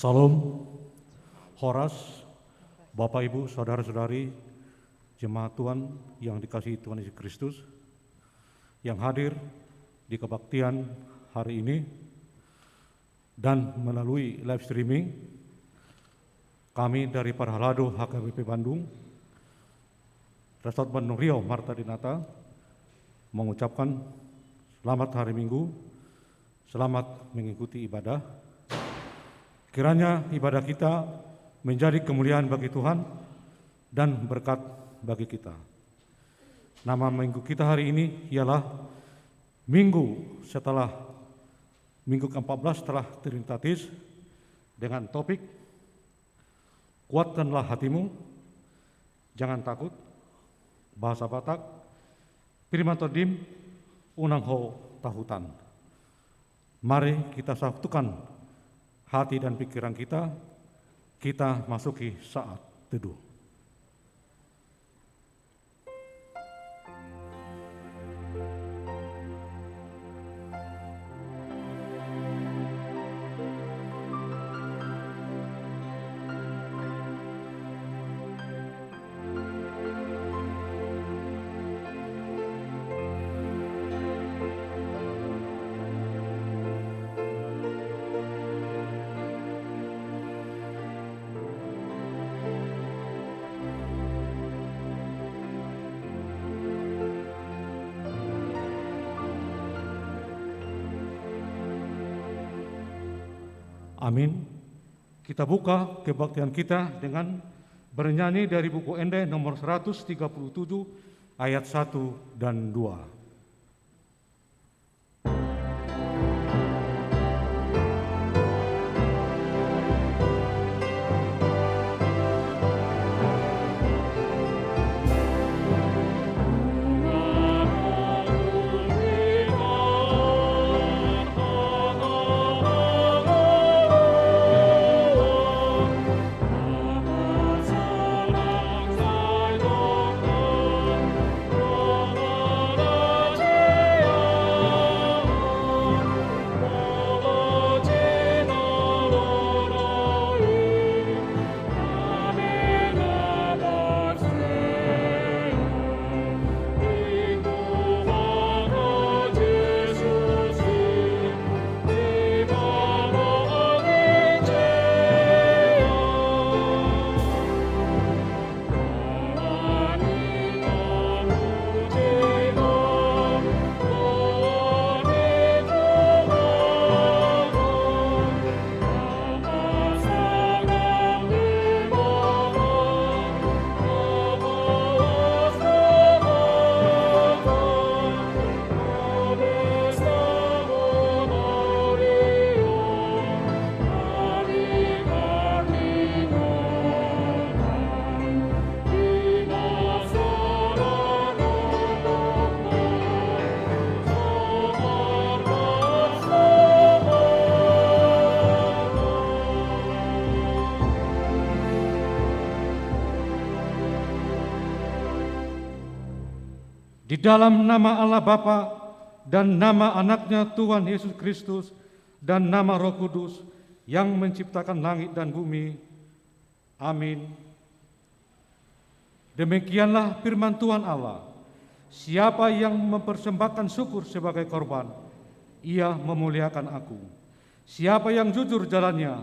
Salam, Horas, Bapak Ibu, Saudara-saudari, Jemaat Tuhan yang dikasihi Tuhan Yesus Kristus, yang hadir di kebaktian hari ini dan melalui live streaming, kami dari Parhalado HKBP Bandung, Resort Bandung Riau Marta Dinata, mengucapkan selamat hari Minggu, selamat mengikuti ibadah. Kiranya ibadah kita menjadi kemuliaan bagi Tuhan dan berkat bagi kita. Nama minggu kita hari ini ialah Minggu setelah Minggu ke-14 setelah Trinitatis dengan topik Kuatkanlah hatimu, jangan takut, bahasa Batak, Firman Todim, Unang Ho Tahutan. Mari kita satukan hati dan pikiran kita masuki saat teduh. Amin. Kita buka kebaktian kita dengan bernyanyi dari buku Ende nomor 137 ayat 1 dan 2. Di dalam nama Allah Bapa dan nama anaknya Tuhan Yesus Kristus dan nama Roh Kudus yang menciptakan langit dan bumi. Amin. Demikianlah firman Tuhan Allah. Siapa yang mempersembahkan syukur sebagai korban, ia memuliakan aku. Siapa yang jujur jalannya,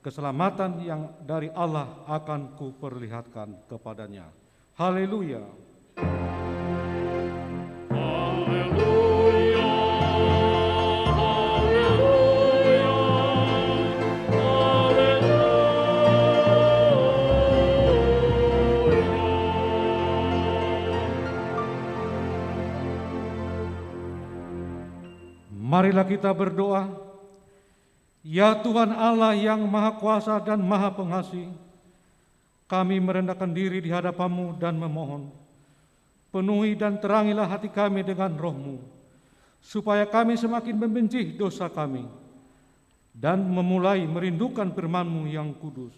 keselamatan yang dari Allah akan kuperlihatkan kepadanya. Haleluya. Marilah kita berdoa. Ya Tuhan Allah yang Maha Kuasa dan Maha Pengasih, kami merendahkan diri di hadapan-Mu dan memohon, penuhi dan terangilah hati kami dengan Roh-Mu, supaya kami semakin membenci dosa kami dan memulai merindukan firman-Mu yang kudus.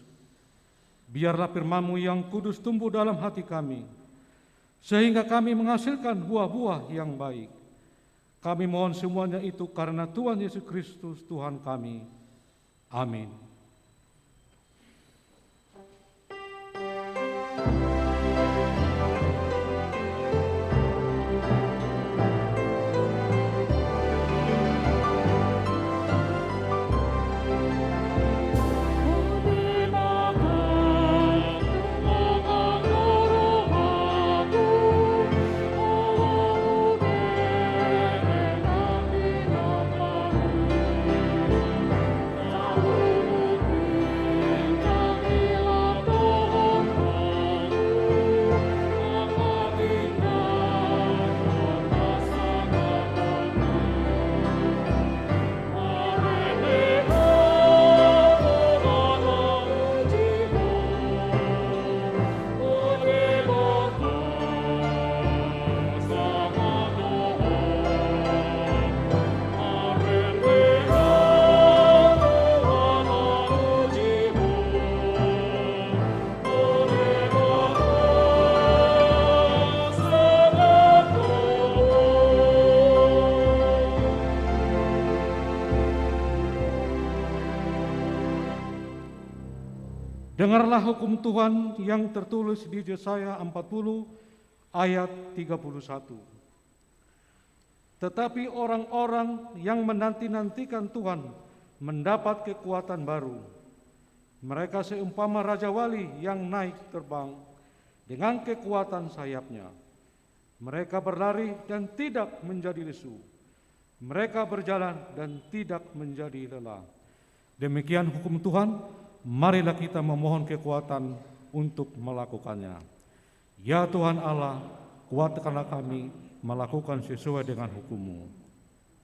Biarlah firman-Mu yang kudus tumbuh dalam hati kami, sehingga kami menghasilkan buah-buah yang baik. Kami mohon semuanya itu karena Tuhan Yesus Kristus Tuhan kami. Amin. Dengarlah hukum Tuhan yang tertulis di Yesaya 40 ayat 31. Tetapi orang-orang yang menanti-nantikan Tuhan mendapat kekuatan baru. Mereka seumpama Raja Wali yang naik terbang dengan kekuatan sayapnya. Mereka berlari dan tidak menjadi lesu. Mereka berjalan dan tidak menjadi lelah. Demikian hukum Tuhan, marilah kita memohon kekuatan untuk melakukannya. Ya Tuhan Allah, kuatkanlah kami melakukan sesuai dengan hukum-Mu.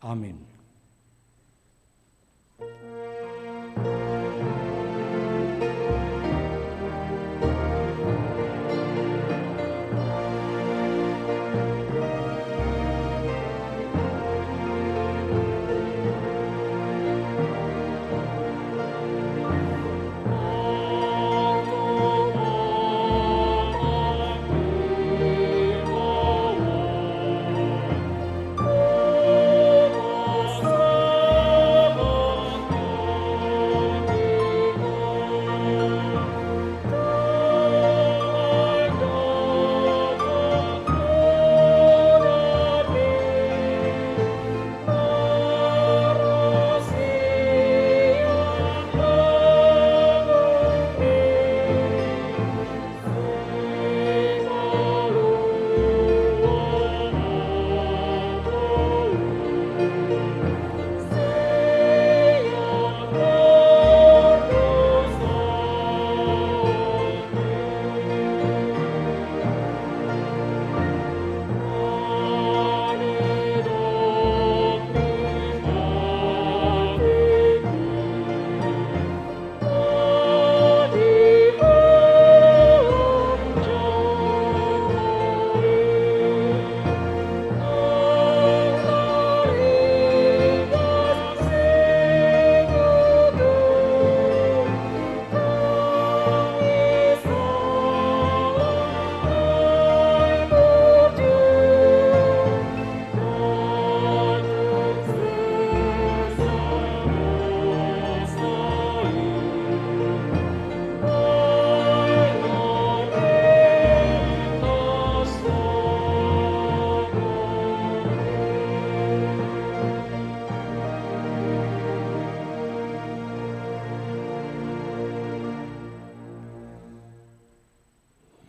Amin.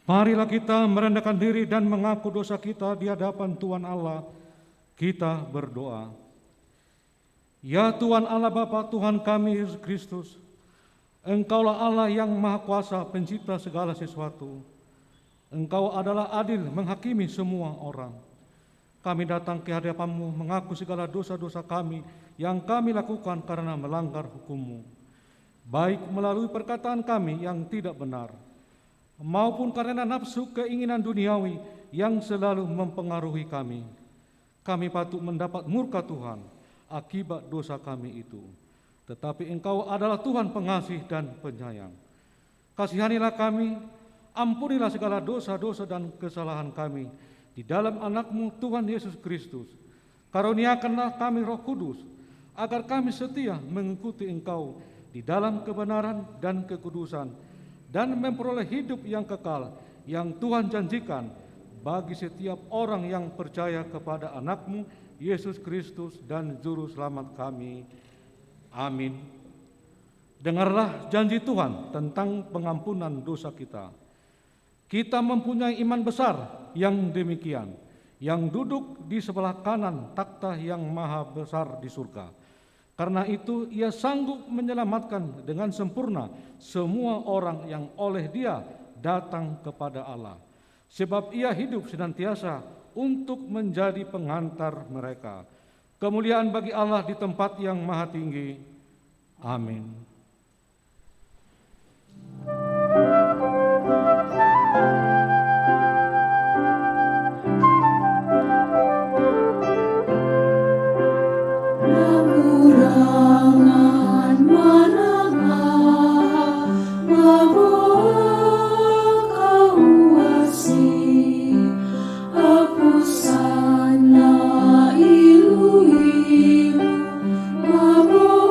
Marilah kita merendahkan diri dan mengaku dosa kita di hadapan Tuhan Allah. Kita berdoa. Ya Tuhan Allah Bapa Tuhan kami Yesus Kristus, Engkaulah Allah yang Maha Kuasa pencipta segala sesuatu. Engkau adalah adil menghakimi semua orang. Kami datang ke hadapan-Mu mengaku segala dosa-dosa kami yang kami lakukan karena melanggar hukum-Mu, baik melalui perkataan kami yang tidak benar, maupun karena nafsu keinginan duniawi yang selalu mempengaruhi kami. Kami patut mendapat murka Tuhan akibat dosa kami itu. Tetapi Engkau adalah Tuhan pengasih dan penyayang. Kasihanilah kami, ampunilah segala dosa-dosa dan kesalahan kami di dalam anak-Mu Tuhan Yesus Kristus. Karuniakanlah kami Roh Kudus, agar kami setia mengikuti Engkau di dalam kebenaran dan kekudusan, dan memperoleh hidup yang kekal yang Tuhan janjikan bagi setiap orang yang percaya kepada anak-Mu Yesus Kristus dan Juru Selamat kami. Amin. Dengarlah janji Tuhan tentang pengampunan dosa kita. Kita mempunyai iman besar yang demikian, yang duduk di sebelah kanan takhta yang maha besar di surga. Karena itu Ia sanggup menyelamatkan dengan sempurna semua orang yang oleh Dia datang kepada Allah. Sebab Ia hidup senantiasa untuk menjadi pengantar mereka. Kemuliaan bagi Allah di tempat yang maha tinggi. Amin. Mabuk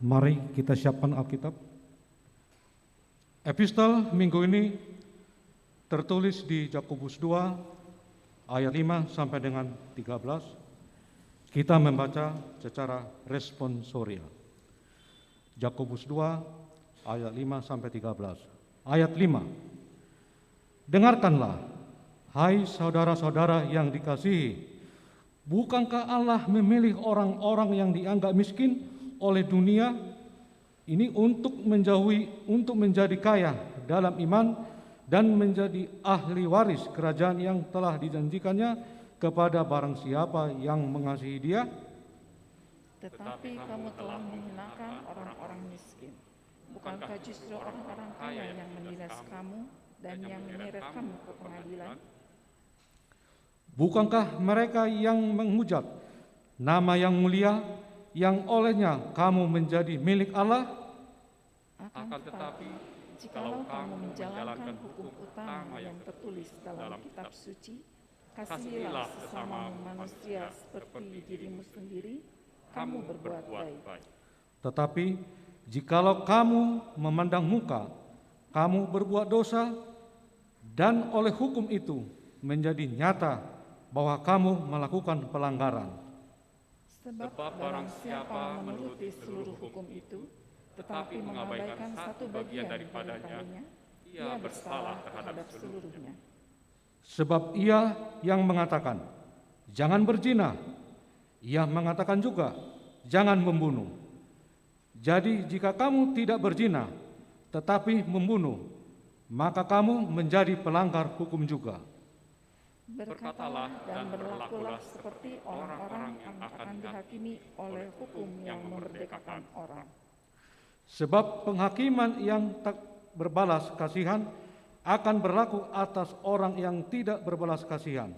Mari kita siapkan Alkitab. Epistel minggu ini tertulis di Yakobus 2 ayat 5 sampai dengan 13. Kita membaca secara responsorial. Yakobus 2 ayat 5 sampai 13. Ayat 5. Dengarkanlah, hai saudara-saudara yang dikasihi, bukankah Allah memilih orang-orang yang dianggap miskin oleh dunia ini untuk menjadi kaya dalam iman dan menjadi ahli waris kerajaan yang telah dijanjikannya kepada barang siapa yang mengasihi Dia? Tetapi kamu telah menghinakan orang-orang miskin. Bukankah justru orang-orang kaya yang menindas kamu dan yang menyeret kamu ke pengadilan? Bukankah mereka yang menghujat nama yang mulia yang olehnya kamu menjadi milik Allah? Akan tetapi, jikalau kamu menjalankan hukum utama yang tertulis dalam kitab suci, kasihilah sesama manusia seperti dirimu sendiri, kamu berbuat baik. Tetapi, jikalau kamu memandang muka, kamu berbuat dosa, dan oleh hukum itu menjadi nyata bahwa kamu melakukan pelanggaran. Sebab barang siapa menuruti seluruh hukum itu, tetapi mengabaikan satu bagian daripadanya, ia bersalah terhadap seluruhnya. Sebab ia yang mengatakan, jangan berzina, ia mengatakan juga, jangan membunuh. Jadi jika kamu tidak berzina, tetapi membunuh, maka kamu menjadi pelanggar hukum juga. Berkatalah dan berlakulah seperti orang-orang yang akan dihakimi oleh hukum yang memerdekakan orang. Sebab penghakiman yang tak berbalas kasihan akan berlaku atas orang yang tidak berbalas kasihan.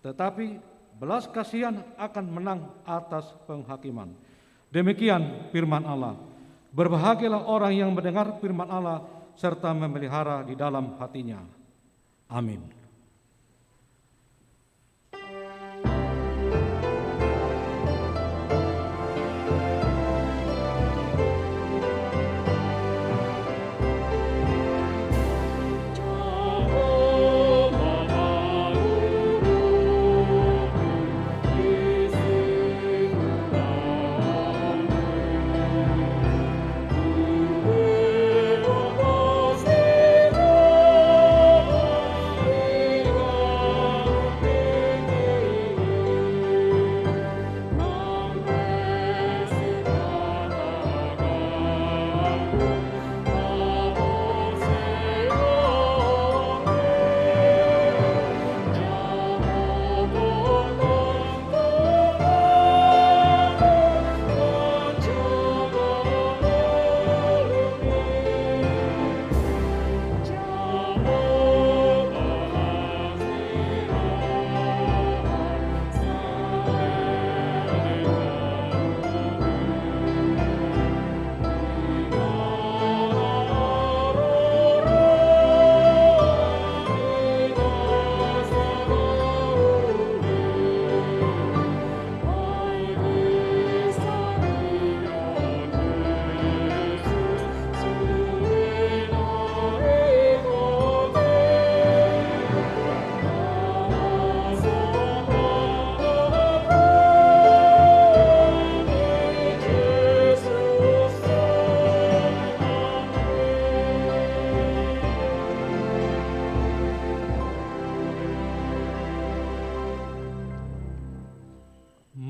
Tetapi belas kasihan akan menang atas penghakiman. Demikian firman Allah. Berbahagialah orang yang mendengar firman Allah serta memelihara di dalam hatinya. Amin.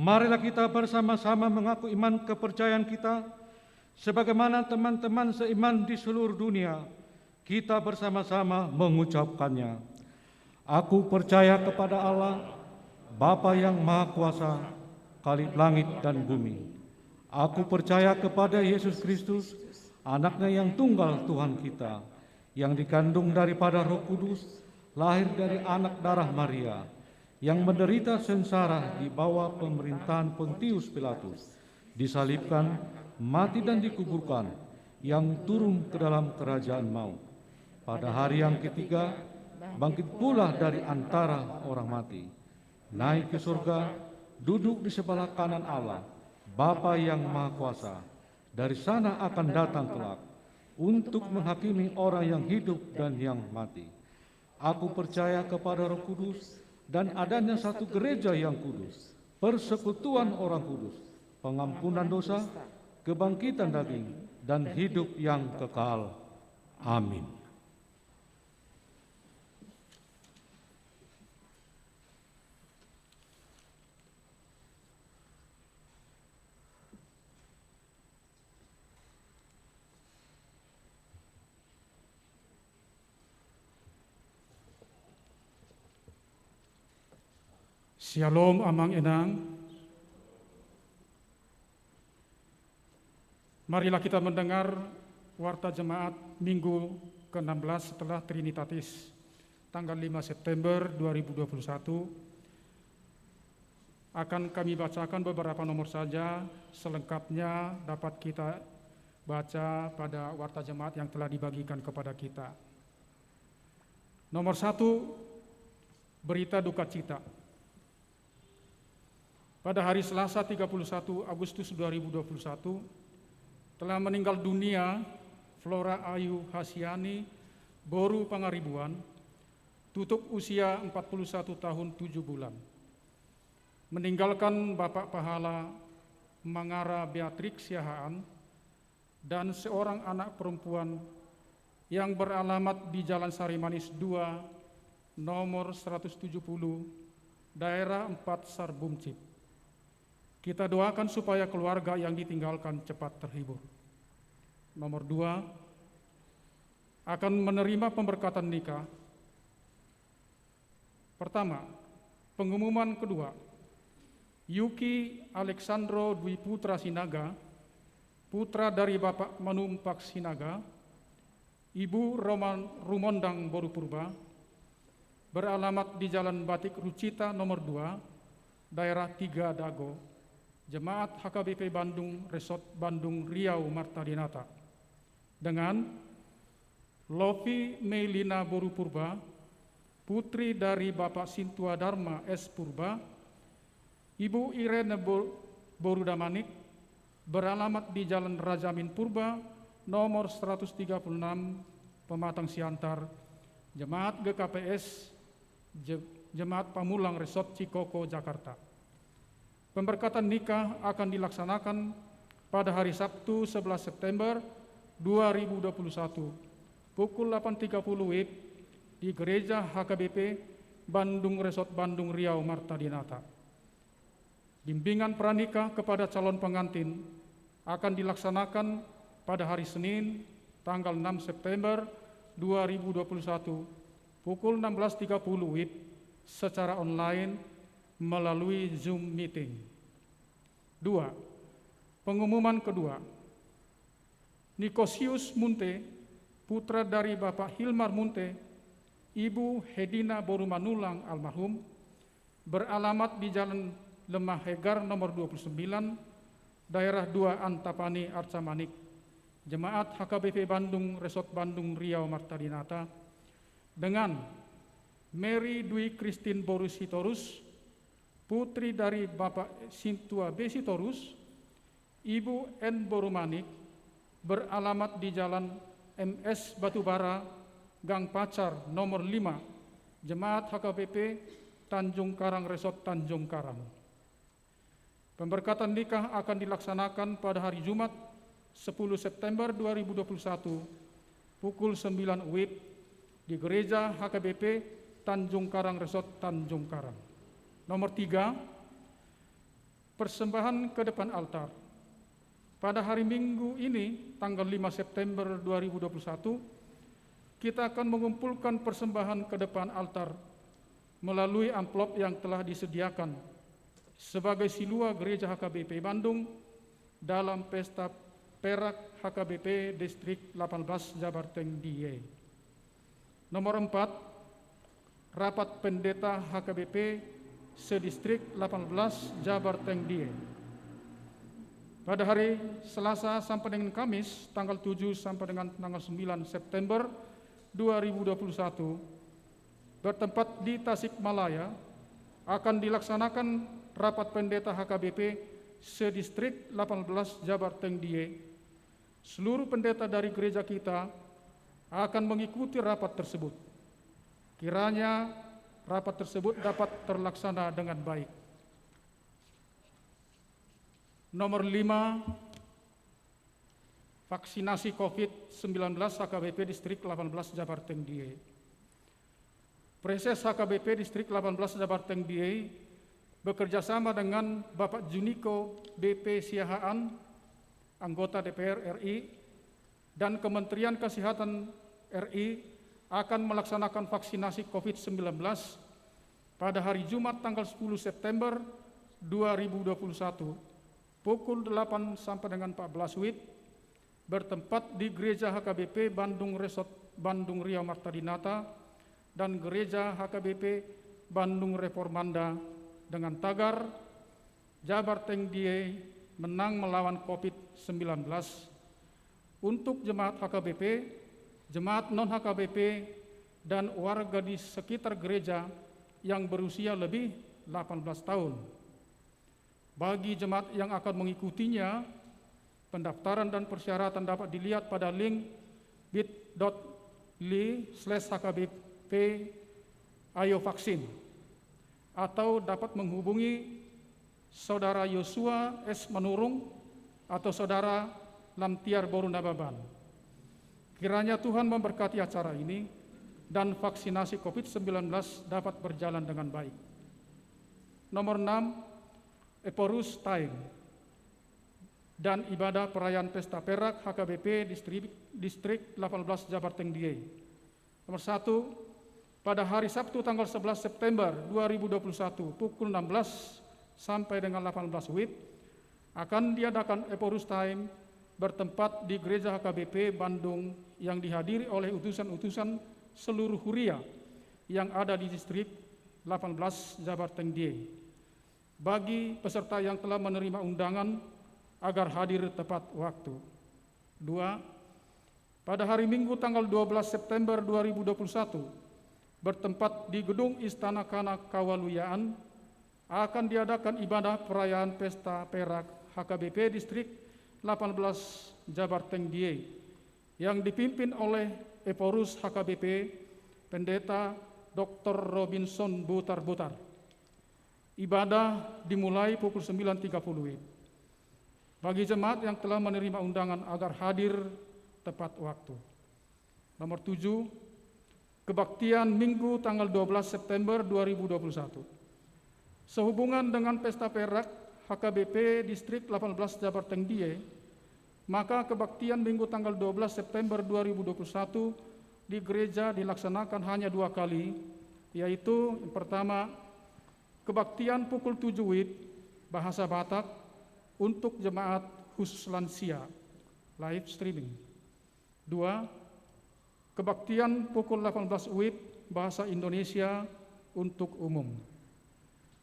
marilah kita bersama-sama mengaku iman kepercayaan kita, sebagaimana teman-teman seiman di seluruh dunia, kita bersama-sama mengucapkannya. Aku percaya kepada Allah, Bapa yang Maha Kuasa, Khalib langit dan bumi. Aku percaya kepada Yesus Kristus, Anaknya yang tunggal Tuhan kita, yang dikandung daripada Roh Kudus, lahir dari anak darah Maria, yang menderita sengsara di bawah pemerintahan Pontius Pilatus, disalibkan, mati dan dikuburkan, yang turun ke dalam kerajaan maut. Pada hari yang ketiga, bangkit pula dari antara orang mati, naik ke surga, duduk di sebelah kanan Allah, Bapa yang Maha Kuasa. Dari sana akan datang kelak untuk menghakimi orang yang hidup dan yang mati. Aku percaya kepada Roh Kudus dan adanya satu gereja yang kudus, persekutuan orang kudus, pengampunan dosa, kebangkitan daging, dan hidup yang kekal. Amin. Shalom Amang Enang. Marilah kita mendengar Warta Jemaat Minggu ke-16 setelah Trinitatis, tanggal 5 September 2021. Akan kami bacakan beberapa nomor saja, selengkapnya dapat kita baca pada Warta Jemaat yang telah dibagikan kepada kita. Nomor 1, berita duka cita. Pada hari Selasa 31 Agustus 2021 telah meninggal dunia Flora Ayu Hasyani Boru Pangaribuan, tutup usia 41 tahun 7 bulan. Meninggalkan Bapak Pahala Mangara Beatrix Siahaan dan seorang anak perempuan yang beralamat di Jalan Sarimanis 2, nomor 170, daerah 4 Sarbumcip. Kita doakan supaya keluarga yang ditinggalkan cepat terhibur. Nomor 2, akan menerima pemberkatan nikah. Pertama, pengumuman kedua, Yuki Alexandro Dwi Putra Sinaga, putra dari Bapak Manumpak Sinaga, Ibu Rumondang Boru Purba, beralamat di Jalan Batik Rucita nomor 2, daerah 3 Dago, Jemaat HKBP Bandung, Resort Bandung Riau Marta Dinata, dengan Lovi Meilina Boru Purba, putri dari Bapak Sintua Dharma S. Purba, Ibu Irene Boru Damanik, beralamat di Jalan Rajamin Purba, nomor 136, Pematang Siantar, Jemaat GKPS, Jemaat Pamulang Resort Cikoko, Jakarta. Pemberkatan nikah akan dilaksanakan pada hari Sabtu 11 September 2021 pukul 8.30 WIB di Gereja HKBP Bandung Resort Bandung Riau Marta Dinata. Bimbingan pranikah kepada calon pengantin akan dilaksanakan pada hari Senin tanggal 6 September 2021 pukul 16.30 WIB secara online melalui Zoom meeting. 2. Pengumuman kedua, Nikosius Munte, putra dari Bapak Hilmar Munte, Ibu Hedina Boru Manulang almarhum, beralamat di Jalan Lemah Hegar nomor 29, daerah 2 Antapani Arcamanik, Jemaat HKBP Bandung Resort Bandung Riau Marta Dinata, dengan Mary Dwi Christine Boru Sitorus, putri dari Bapak Sintua B. Sitorus, Ibu N. Borumanik, beralamat di Jalan MS Batubara, Gang Pacar nomor 5, Jemaat HKBP Tanjung Karang Resort Tanjung Karang. Pemberkatan nikah akan dilaksanakan pada hari Jumat 10 September 2021 pukul 9 WIB di Gereja HKBP Tanjung Karang Resort Tanjung Karang. Nomor 3, Persembahan ke depan altar. Pada hari Minggu ini, tanggal 5 September 2021, kita akan mengumpulkan persembahan ke depan altar melalui amplop yang telah disediakan sebagai silua Gereja HKBP Bandung dalam Pesta Perak HKBP Distrik 18 Jabarteng DIY. Nomor 4, Rapat Pendeta HKBP Sedistrik 18 Jabarteng DIY. Pada hari Selasa sampai dengan Kamis, tanggal 7 sampai dengan tanggal 9 September 2021, bertempat di Tasikmalaya, akan dilaksanakan Rapat Pendeta HKBP Sedistrik 18 Jabarteng DIY. Seluruh pendeta dari gereja kita akan mengikuti rapat tersebut. Kiranya rapat tersebut dapat terlaksana dengan baik. Nomor 5, vaksinasi COVID-19 HKBP Distrik 18 Jabarteng DIY. Preses HKBP Distrik 18 Jabarteng DIY bekerjasama dengan Bapak Juniko BP Siahaan, anggota DPR RI, dan Kementerian Kesehatan RI akan melaksanakan vaksinasi COVID-19 pada hari Jumat tanggal 10 September 2021 pukul 8 sampai dengan 14 WIB bertempat di Gereja HKBP Bandung Resort Bandung Riau Marta Dinata dan Gereja HKBP Bandung Reformanda dengan tagar Jabarteng DIY menang melawan COVID-19. Untuk jemaat HKBP, jemaat non-HKBP, dan warga di sekitar gereja yang berusia lebih 18 tahun. Bagi jemaat yang akan mengikutinya, pendaftaran dan persyaratan dapat dilihat pada link bit.ly/HKBP Ayo Vaksin atau dapat menghubungi Saudara Yosua S. Manurung atau Saudara Lamtiar Borunababan. Kiranya Tuhan memberkati acara ini dan vaksinasi COVID-19 dapat berjalan dengan baik. Nomor 6, Eporus Time dan ibadah perayaan Pesta Perak HKBP Distrik 18 Jabarteng DIY. Nomor 1, pada hari Sabtu tanggal 11 September 2021 pukul 16 sampai dengan 18 WIB akan diadakan Eporus Time bertempat di Gereja HKBP Bandung yang dihadiri oleh utusan-utusan seluruh huria yang ada di distrik 18 Jabarteng DIY. Bagi peserta yang telah menerima undangan agar hadir tepat waktu. 2. Pada hari Minggu tanggal 12 September 2021 bertempat di Gedung Istana Kanak Kawaluyaan akan diadakan ibadah perayaan Pesta Perak HKBP Distrik 18 Jabarteng DIY yang dipimpin oleh Eporus HKBP Pendeta Dr. Robinson Butar-Butar. Ibadah dimulai pukul 9.30 WIB. Bagi jemaat yang telah menerima undangan agar hadir tepat waktu. Nomor 7, kebaktian Minggu tanggal 12 September 2021. Sehubungan dengan Pesta Perak HKBP Distrik 18 Jabarteng DIY, maka kebaktian Minggu tanggal 12 September 2021 di gereja dilaksanakan hanya 2 kali, yaitu yang pertama, kebaktian pukul 7 WIB bahasa Batak untuk jemaat khusus lansia, live streaming. 2, kebaktian pukul 18 WIB bahasa Indonesia untuk umum.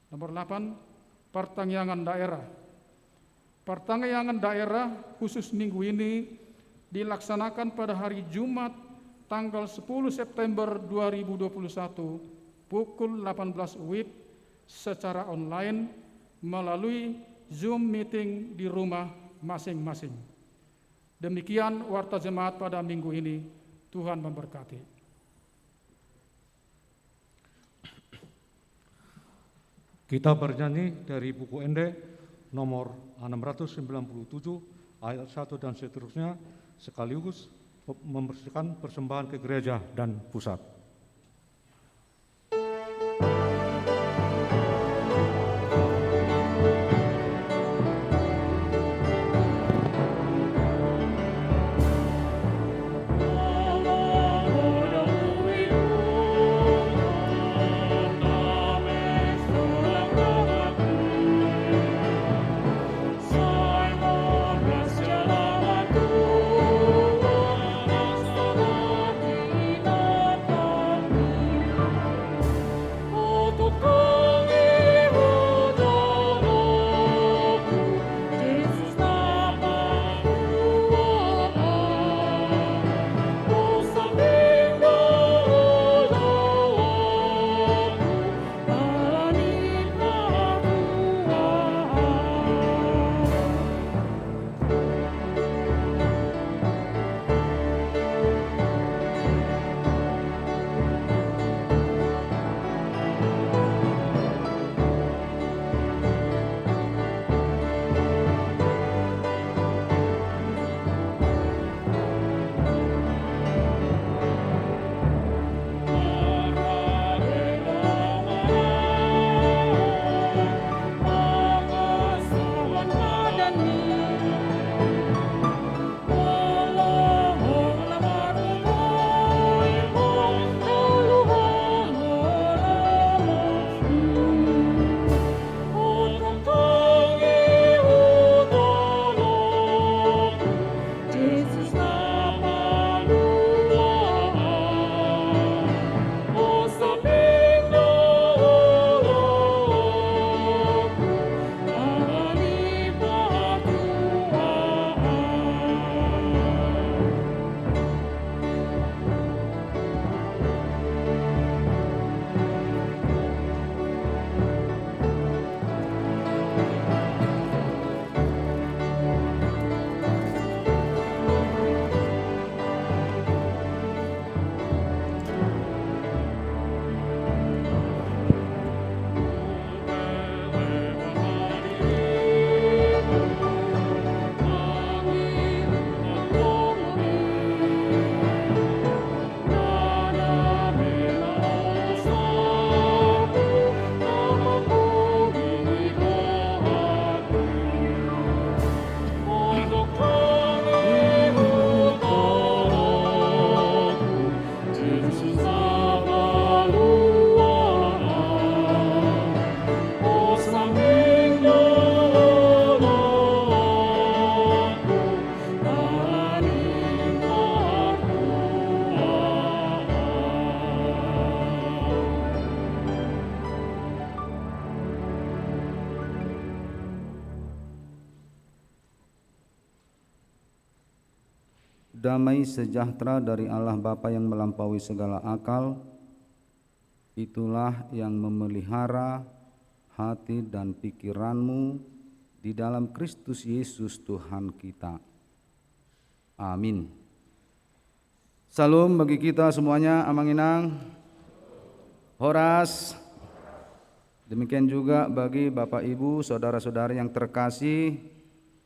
Nomor 8, pertangyangan daerah. Pertangyangan daerah khusus minggu ini dilaksanakan pada hari Jumat tanggal 10 September 2021 pukul 18 WIB secara online melalui Zoom meeting di rumah masing-masing. Demikian warta jemaat pada minggu ini. Tuhan memberkati. Kita bernyanyi dari buku Ende nomor 697 ayat 1 dan seterusnya sekaligus membersihkan persembahan ke gereja dan pusat. Damai sejahtera dari Allah Bapa yang melampaui segala akal, itulah yang memelihara hati dan pikiranmu di dalam Kristus Yesus Tuhan kita. Amin. Salam bagi kita semuanya, Amanginang, Horas. Demikian juga bagi Bapak Ibu, saudara-saudari yang terkasih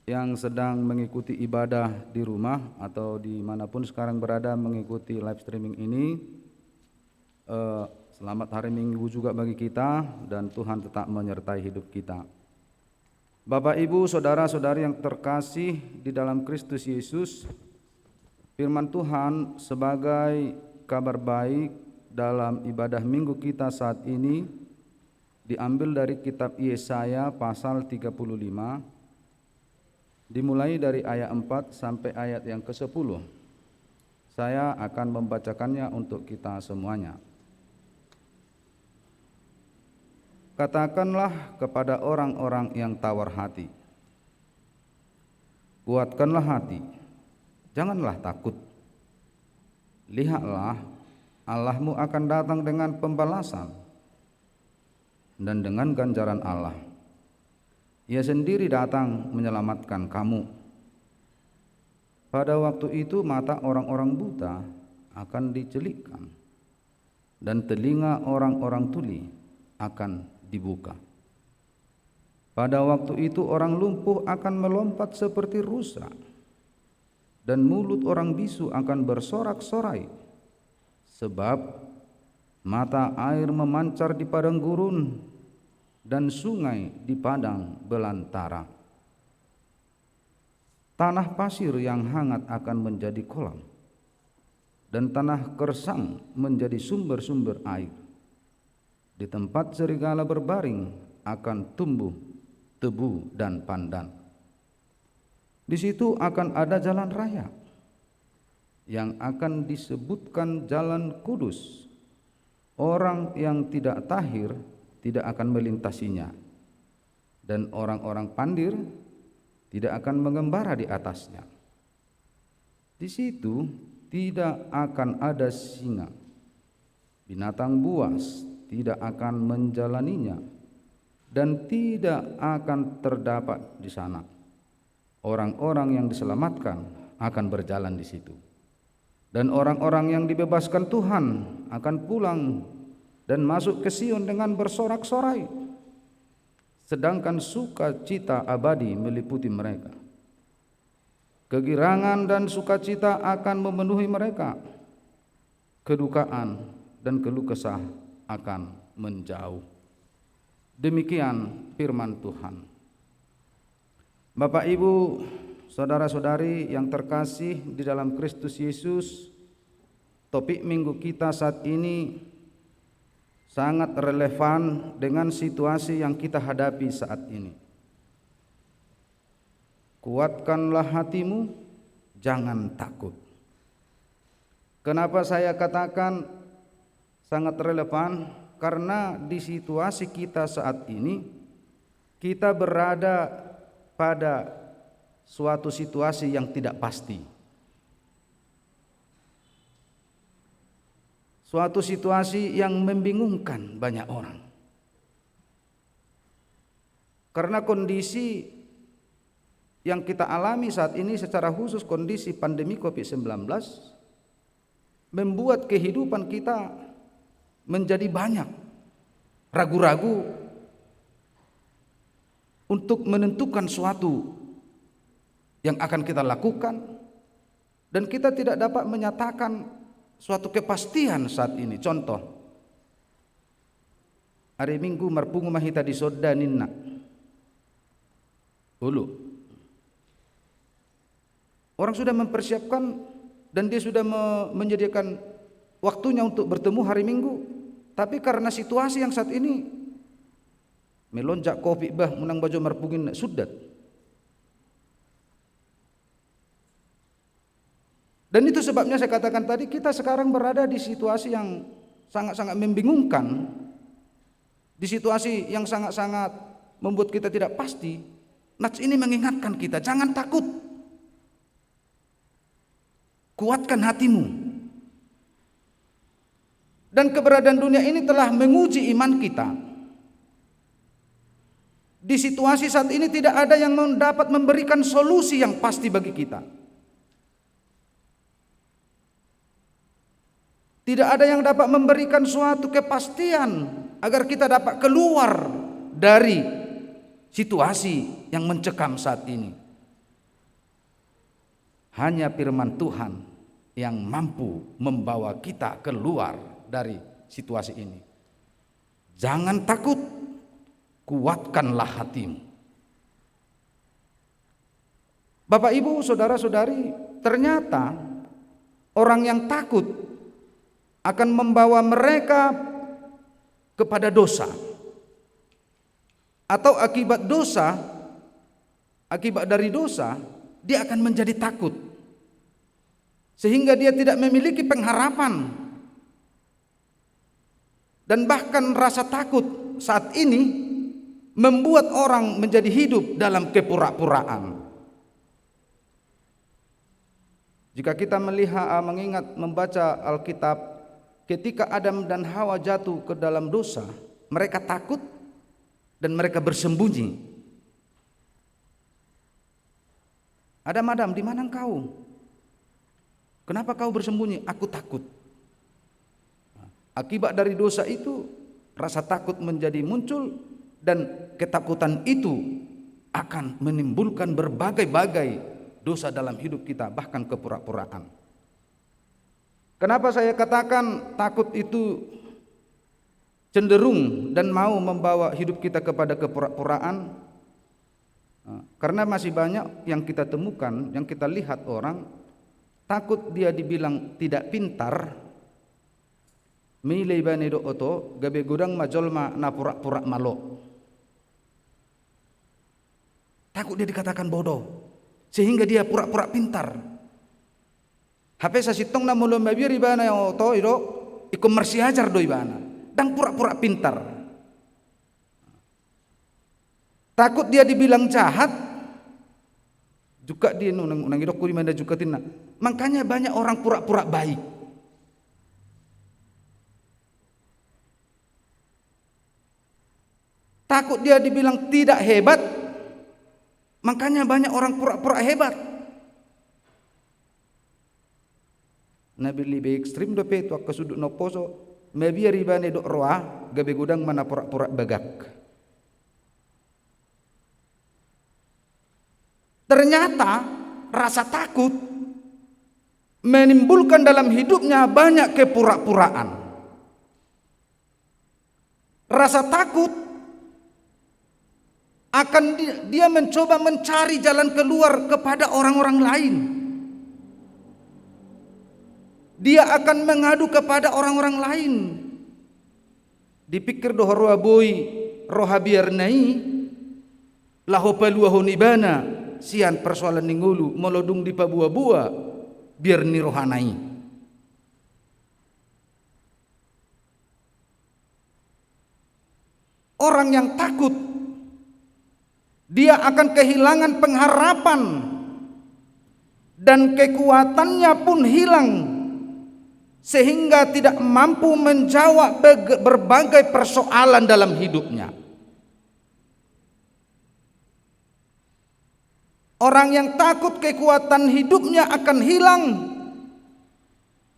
yang sedang mengikuti ibadah di rumah atau dimanapun sekarang berada mengikuti live streaming ini. Selamat hari Minggu juga bagi kita dan Tuhan tetap menyertai hidup kita. Bapak Ibu, saudara-saudari yang terkasih di dalam Kristus Yesus, firman Tuhan sebagai kabar baik dalam ibadah minggu kita saat ini diambil dari kitab Yesaya pasal 35, dimulai dari ayat 4 sampai ayat yang ke-10. Saya akan membacakannya untuk kita semuanya. Katakanlah kepada orang-orang yang tawar hati, kuatkanlah hati, janganlah takut. Lihatlah, Allahmu akan datang dengan pembalasan dan dengan ganjaran Allah. Ia sendiri datang menyelamatkan kamu. Pada waktu itu mata orang-orang buta akan dicelikkan dan telinga orang-orang tuli akan dibuka. Pada waktu itu orang lumpuh akan melompat seperti rusa dan mulut orang bisu akan bersorak-sorai, sebab mata air memancar di padang gurun dan sungai di padang belantara. Tanah pasir yang hangat akan menjadi kolam, dan tanah kersang menjadi sumber-sumber air. Di tempat serigala berbaring akan tumbuh tebu dan pandan. Di situ akan ada jalan raya yang akan disebutkan jalan kudus. Orang yang tidak tahir tidak akan melintasinya, dan orang-orang pandir tidak akan mengembara di atasnya. Di situ tidak akan ada singa, binatang buas tidak akan menjalaninya, dan tidak akan terdapat di sana. Orang-orang yang diselamatkan akan berjalan di situ, dan orang-orang yang dibebaskan Tuhan akan pulang dan masuk ke Sion dengan bersorak-sorai, sedangkan sukacita abadi meliputi mereka. Kegirangan dan sukacita akan memenuhi mereka, kedukaan dan keluh kesah akan menjauh. Demikian firman Tuhan. Bapak, Ibu, saudara-saudari yang terkasih di dalam Kristus Yesus, topik minggu kita saat ini sangat relevan dengan situasi yang kita hadapi saat ini. Kuatkanlah hatimu, jangan takut. Kenapa saya katakan sangat relevan? Karena di situasi kita saat ini, kita berada pada suatu situasi yang tidak pasti. Suatu situasi yang membingungkan banyak orang. Karena kondisi yang kita alami saat ini, secara khusus kondisi pandemi COVID-19, membuat kehidupan kita menjadi banyak ragu-ragu untuk menentukan suatu yang akan kita lakukan, dan kita tidak dapat menyatakan suatu kepastian saat ini. Contoh, hari Minggu marpungu mahita di soda ninna dulu. Orang sudah mempersiapkan dan dia sudah menyediakan waktunya untuk bertemu hari Minggu, tapi karena situasi yang saat ini melonjak covid bah menang baju marpungin sudat. Dan itu sebabnya saya katakan tadi, kita sekarang berada di situasi yang sangat-sangat membingungkan, di situasi yang sangat-sangat membuat kita tidak pasti. Nats ini mengingatkan kita, jangan takut, kuatkan hatimu. Dan keberadaan dunia ini telah menguji iman kita. Di situasi saat ini tidak ada yang dapat memberikan solusi yang pasti bagi kita. Tidak ada yang dapat memberikan suatu kepastian agar kita dapat keluar dari situasi yang mencekam saat ini. Hanya firman Tuhan yang mampu membawa kita keluar dari situasi ini. Jangan takut, kuatkanlah hatimu. Bapak, Ibu, saudara-saudari, ternyata orang yang takut akan membawa mereka kepada dosa, atau akibat dari dosa dia akan menjadi takut, sehingga dia tidak memiliki pengharapan, dan bahkan rasa takut saat ini membuat orang menjadi hidup dalam kepura-puraan. Jika kita mengingat membaca Alkitab, ketika Adam dan Hawa jatuh ke dalam dosa, mereka takut dan mereka bersembunyi. Adam, di mana engkau? Kenapa kau bersembunyi? Aku takut. Akibat dari dosa itu, rasa takut menjadi muncul, dan ketakutan itu akan menimbulkan berbagai-bagai dosa dalam hidup kita, bahkan kepura-puraan. Kenapa saya katakan takut itu cenderung dan mau membawa hidup kita kepada kepura-puraan? Karena masih banyak yang kita temukan, yang kita lihat orang takut dia dibilang tidak pintar. Milai bani do oto gabe gudang majolma na pura-pura malo. Takut dia dikatakan bodoh, sehingga dia pura-pura pintar. Hape sa sitong na mulo mabir ibana yang oto iro iko marsi ajar do ibana, dan pura-pura pintar. takut dia dibilang jahat, juga dia nang idok di mana juga tina. Makanya banyak orang pura-pura baik. Takut dia dibilang tidak hebat, makanya banyak orang pura-pura hebat. Nabi lebih ekstrim dope tu ke sudut no poso, mebiar ibane dok roa, gabe gudang mana pura-pura bagak. Ternyata rasa takut menimbulkan dalam hidupnya banyak kepura-puraan. Rasa takut akan dia mencoba mencari jalan keluar kepada orang-orang lain. Dia akan mengadu kepada orang-orang lain. Dipikir doh roa boy roha biar nai laho paluaho nibana sian persoalan ningulu melodung di pabua-bua biar ni rohanai. Orang yang takut dia akan kehilangan pengharapan dan kekuatannya pun hilang sehingga tidak mampu menjawab berbagai persoalan dalam hidupnya. Orang yang takut kekuatan hidupnya akan hilang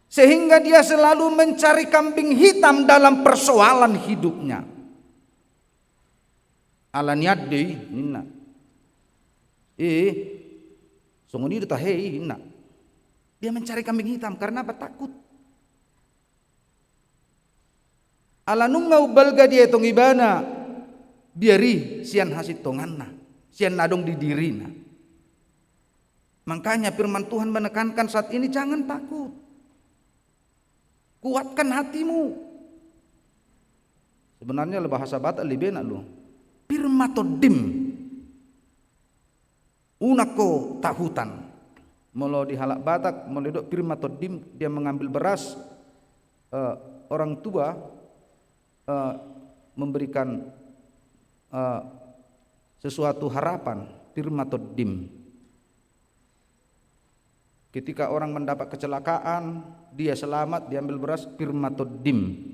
sehingga dia selalu mencari kambing hitam dalam persoalan hidupnya. Alaniat deh, nina. Sungguh dia tahe, nina. Dia mencari kambing hitam karena apa? Takut. Alanung ngau balga dia tong ibana, biari sian hasit tonganna, sian nadong di dirina. Makanya firman Tuhan menekankan saat ini jangan takut. Kuatkan hatimu. Sebenarnya bahasa Batak lebih enak loh. Pirmatodim unako tahutan. Molo di halak Batak meledok pirmatodim, dia mengambil beras, orang tua memberikan sesuatu harapan, pirmatodim. Ketika orang mendapat kecelakaan, dia selamat, diambil beras, pirmatodim.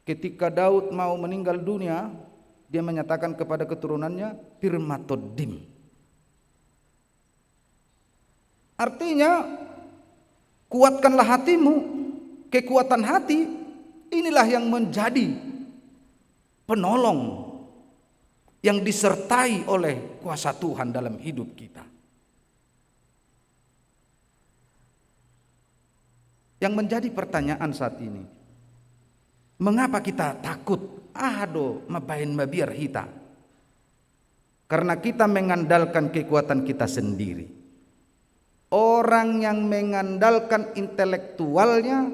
Ketika Daud mau meninggal dunia, dia menyatakan kepada keturunannya pirmatodim. Artinya kuatkanlah hatimu. Kekuatan hati inilah yang menjadi penolong yang disertai oleh kuasa Tuhan dalam hidup kita. Yang menjadi pertanyaan saat ini, mengapa kita takut? Mabain mabiar hita. Karena kita mengandalkan kekuatan kita sendiri. Orang yang mengandalkan intelektualnya,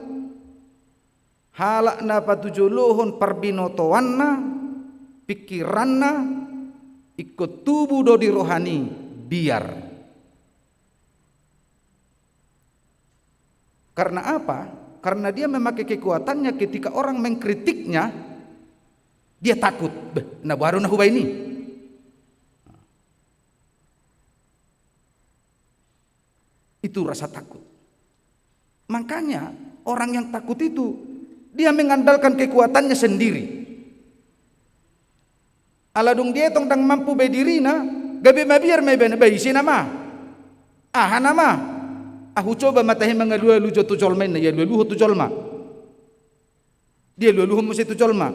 halakna patujuluhun parbinotowanna, pikiranna, ikut tubuh do di rohani, biar. Karena apa? Karena dia memakai kekuatannya ketika orang mengkritiknya, dia takut. Nah baru nahuba ini. Itu rasa takut. Makanya orang yang takut itu, dia mengandalkan kekuatannya sendiri. Aladung dia tong dang mampu bedirina, gabe mabiar mebena bayi sinama. Nama. Aku coba matahin mengalua lujo tu jolmen ya luhu tu jolma. Dia luhu mesti tu jolma.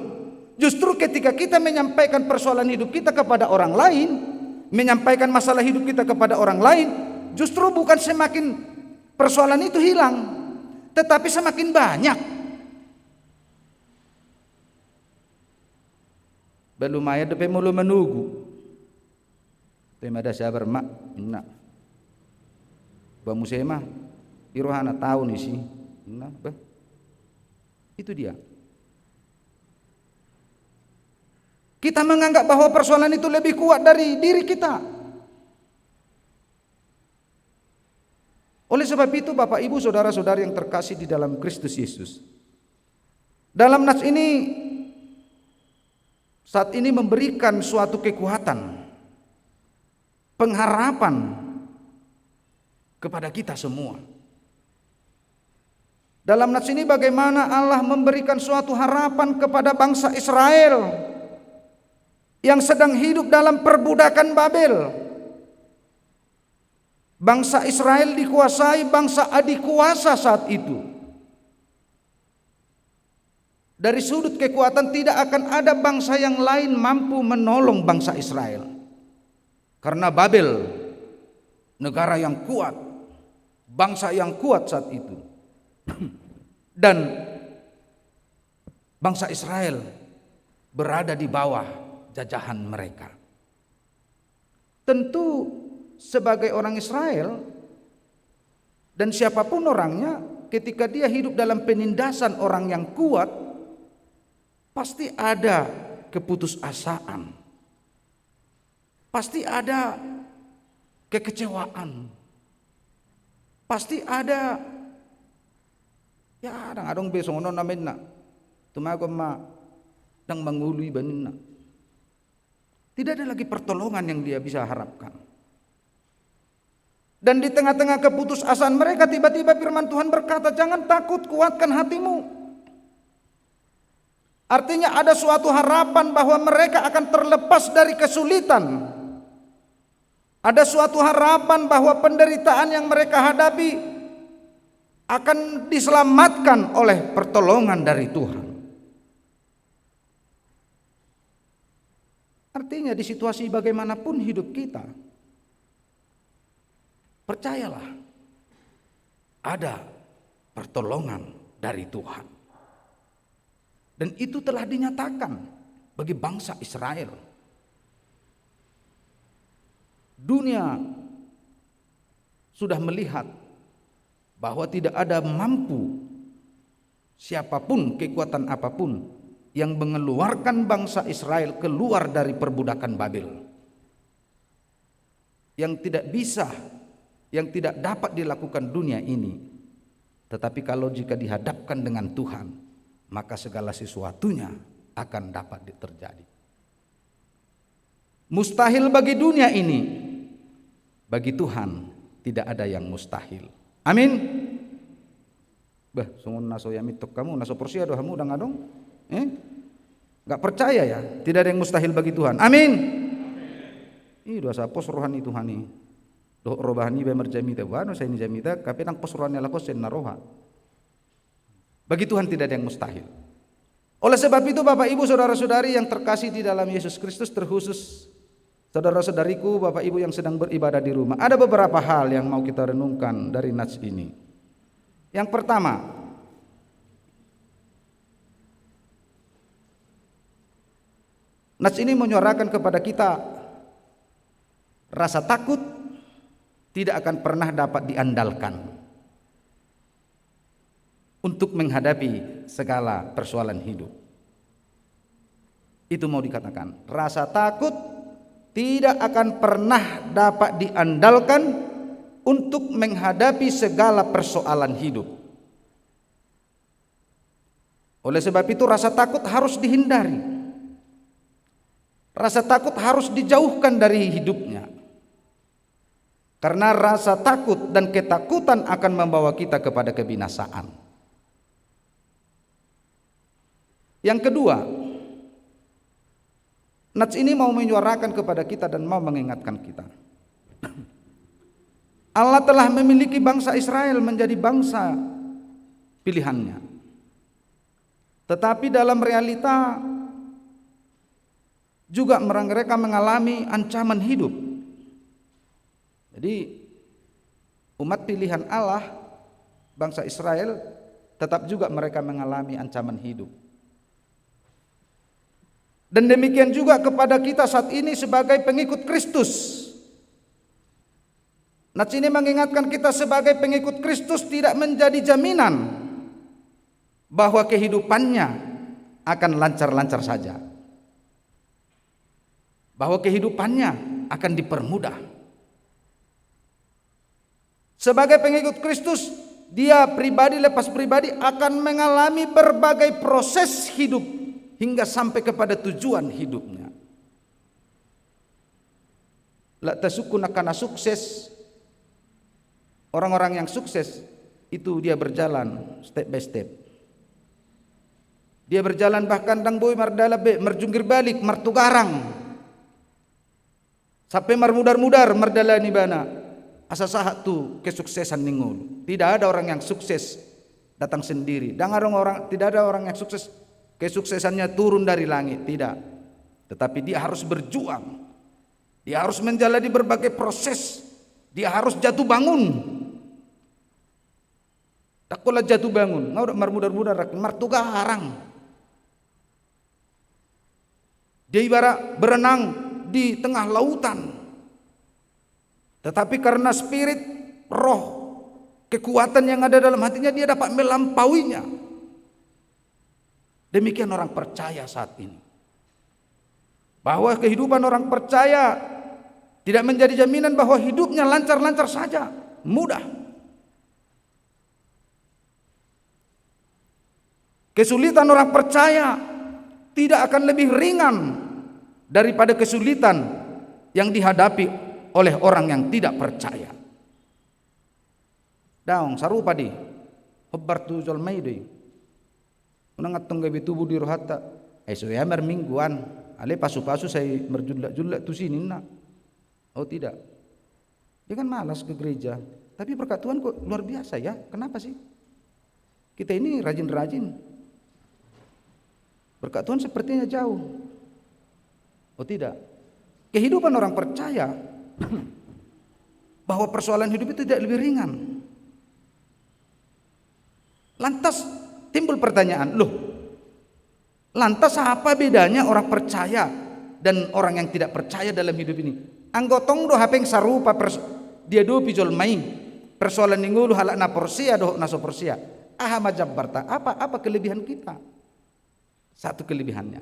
Justru ketika kita menyampaikan persoalan hidup kita kepada orang lain, menyampaikan masalah hidup kita kepada orang lain, justru bukan semakin persoalan itu hilang, tetapi semakin banyak. Belum ayat depe mulu menunggu. Temada sabar mak, nak. Bamu sema, irohana tahu nih sih, nah, itu dia. Kita menganggap bahwa persoalan itu lebih kuat dari diri kita. Oleh sebab itu, Bapak, Ibu, saudara-saudari yang terkasih di dalam Kristus Yesus, dalam nas ini saat ini memberikan suatu kekuatan, pengharapan kepada kita semua. Dalam nats ini bagaimana Allah memberikan suatu harapan kepada bangsa Israel yang sedang hidup dalam perbudakan Babel. Bangsa Israel dikuasai bangsa adikuasa saat itu. Dari sudut kekuatan tidak akan ada bangsa yang lain mampu menolong bangsa Israel. Karena Babel, negara yang kuat, bangsa yang kuat saat itu. Dan bangsa Israel berada di bawah jajahan mereka. Tentu sebagai orang Israel dan siapapun orangnya, ketika dia hidup dalam penindasan orang yang kuat, pasti ada keputusasaan, pasti ada kekecewaan, pasti ada ya adong besok ono namin na tumagom ma nang mangului banin na. Tidak ada lagi pertolongan yang dia bisa harapkan. Dan di tengah-tengah keputusasaan mereka, tiba-tiba firman Tuhan berkata, jangan takut, kuatkan hatimu. Artinya ada suatu harapan bahwa mereka akan terlepas dari kesulitan. Ada suatu harapan bahwa penderitaan yang mereka hadapi akan diselamatkan oleh pertolongan dari Tuhan. Artinya di situasi bagaimanapun hidup kita, percayalah ada pertolongan dari Tuhan. Dan itu telah dinyatakan bagi bangsa Israel. Dunia sudah melihat bahwa tidak ada mampu siapapun, kekuatan apapun yang mengeluarkan bangsa Israel keluar dari perbudakan Babel. Yang tidak bisa, yang tidak dapat dilakukan dunia ini. Tetapi kalau jika dihadapkan dengan Tuhan, maka segala sesuatunya akan dapat terjadi. Mustahil bagi dunia ini, bagi Tuhan tidak ada yang mustahil. Amin. Bah, sungun naso yamit tok kamu naso porsia doh hamu udang adong. Gak percaya ya, tidak ada yang mustahil bagi Tuhan. Amin. Ih, doa sapos rohani Tuhani. Doh rohani be merjamita wano saya ni jamita, kape nang pos rohani lakos sen naroha. Bagi Tuhan tidak ada yang mustahil. Oleh sebab itu Bapak Ibu saudara-saudari yang terkasih di dalam Yesus Kristus, terkhusus saudara-saudariku, Bapak Ibu yang sedang beribadah di rumah, ada beberapa hal yang mau kita renungkan dari nats ini. Yang pertama, nats ini menyuarakan kepada kita rasa takut tidak akan pernah dapat diandalkan untuk menghadapi segala persoalan hidup. Itu mau dikatakan, rasa takut tidak akan pernah dapat diandalkan untuk menghadapi segala persoalan hidup. Oleh sebab itu rasa takut harus dihindari. Rasa takut harus dijauhkan dari hidupnya. Karena rasa takut dan ketakutan akan membawa kita kepada kebinasaan. Yang kedua, nats ini mau menyuarakan kepada kita dan mau mengingatkan kita. Allah telah memiliki bangsa Israel menjadi bangsa pilihannya. Tetapi dalam realita juga mereka mengalami ancaman hidup. Jadi umat pilihan Allah, bangsa Israel, tetap juga mereka mengalami ancaman hidup. Dan demikian juga kepada kita saat ini sebagai pengikut Kristus. Nats ini mengingatkan kita sebagai pengikut Kristus tidak menjadi jaminan bahwa kehidupannya akan lancar-lancar saja. Bahwa kehidupannya akan dipermudah. Sebagai pengikut Kristus, dia pribadi lepas pribadi akan mengalami berbagai proses hidup hingga sampai kepada tujuan hidupnya. La tasukuna karena sukses. Orang-orang yang sukses itu dia berjalan step by step. Dia berjalan bahkan dang boy mardala be merjungkir balik martugarang. Sampai marmudar-mudar mardala ni bana. Asa sahat tu kesuksesan ningul. Tidak ada orang yang sukses datang sendiri. Tidak ada orang yang sukses kesuksesannya turun dari langit, tidak. Tetapi dia harus berjuang. Dia harus menjalani berbagai proses. Dia harus jatuh bangun. Takola jatuh bangun, ngau marmudar-mudar martugarang. Dia ibarat berenang di tengah lautan. Tetapi karena spirit, roh, kekuatan yang ada dalam hatinya, dia dapat melampauinya. Demikian orang percaya saat ini. Bahwa kehidupan orang percaya tidak menjadi jaminan bahwa hidupnya lancar-lancar saja, mudah. Kesulitan orang percaya tidak akan lebih ringan daripada kesulitan yang dihadapi oleh orang yang tidak percaya. Daung sarupa di hobbar tu jol maidoi. Unang atong gabi tubuh di rohata. So ya mingguan. Ale pasu-pasu saya merjulak-julak tu sini nak. Oh tidak. Dia kan malas ke gereja. Tapi berkat Tuhan kok luar biasa ya. Kenapa sih? Kita ini rajin-rajin. Berkat Tuhan sepertinya jauh. Oh tidak. Kehidupan orang percaya bahwa persoalan hidup itu tidak lebih ringan. Lantas timbul pertanyaan, lantas apa bedanya orang percaya dan orang yang tidak percaya dalam hidup ini? Anggotong do hapeng sarupa dia do pijol mai persoalan ningulu halak na porsia do naso porsia. Aha majabbarta, apa kelebihan kita? Satu kelebihannya.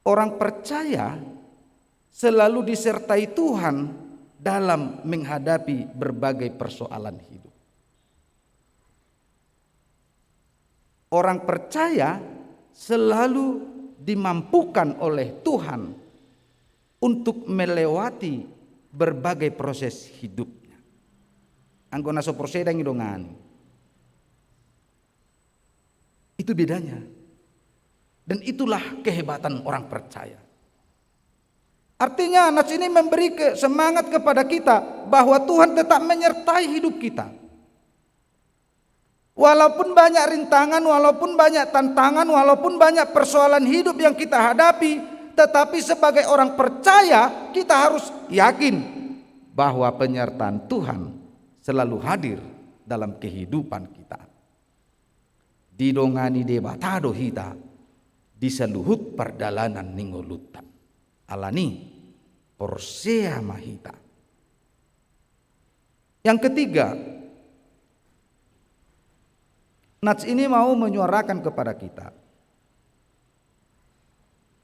Orang percaya selalu disertai Tuhan dalam menghadapi berbagai persoalan hidup. Orang percaya selalu dimampukan oleh Tuhan untuk melewati berbagai proses hidupnya. Anggona so prosedang idongan. Itu bedanya. Dan itulah kehebatan orang percaya. Artinya Nats ini memberi semangat kepada kita bahwa Tuhan tetap menyertai hidup kita. Walaupun banyak rintangan, walaupun banyak tantangan, walaupun banyak persoalan hidup yang kita hadapi, tetapi sebagai orang percaya kita harus yakin bahwa penyertaan Tuhan selalu hadir dalam kehidupan kita. Didongani debatado hita diseluhut perdalanan ningolutan. Alani porsea mahita. Yang ketiga, Nats ini mau menyuarakan kepada kita,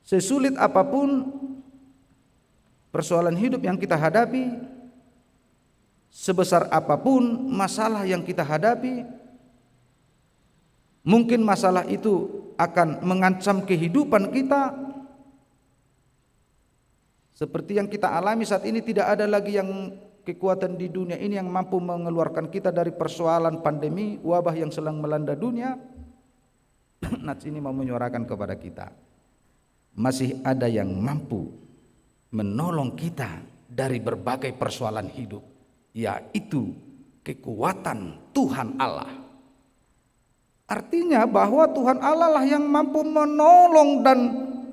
sesulit apapun persoalan hidup yang kita hadapi, sebesar apapun masalah yang kita hadapi, mungkin masalah itu akan mengancam kehidupan kita. Seperti yang kita alami saat ini, tidak ada lagi yang kekuatan di dunia ini yang mampu mengeluarkan kita dari persoalan pandemi, wabah yang sedang melanda dunia. Nats ini mau menyuarakan kepada kita, masih ada yang mampu menolong kita dari berbagai persoalan hidup, yaitu kekuatan Tuhan Allah. Artinya bahwa Tuhan Allah lah yang mampu menolong dan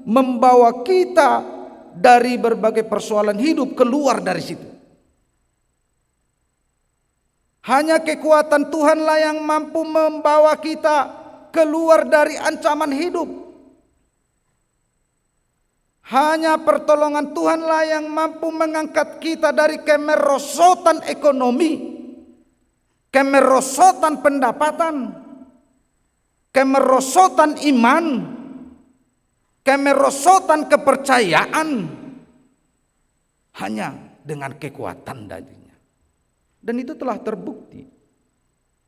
membawa kita dari berbagai persoalan hidup keluar dari situ. Hanya kekuatan Tuhanlah yang mampu membawa kita keluar dari ancaman hidup. Hanya pertolongan Tuhanlah yang mampu mengangkat kita dari kemerosotan ekonomi, kemerosotan pendapatan, kemerosotan iman, kemerosotan kepercayaan, hanya dengan kekuatan darinya. Dan itu telah terbukti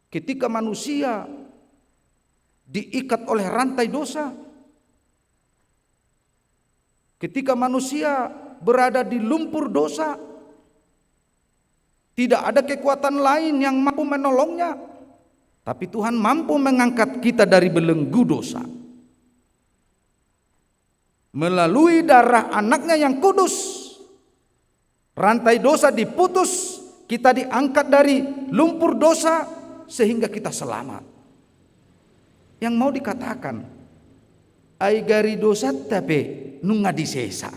ketika manusia diikat oleh rantai dosa, Ketika manusia berada di lumpur dosa, tidak ada kekuatan lain yang mampu menolongnya, tapi Tuhan mampu mengangkat kita dari belenggu dosa. Melalui darah anaknya yang kudus, rantai dosa diputus, kita diangkat dari lumpur dosa sehingga kita selamat. Yang mau dikatakan, ai gari dosa tapi nunga disesa.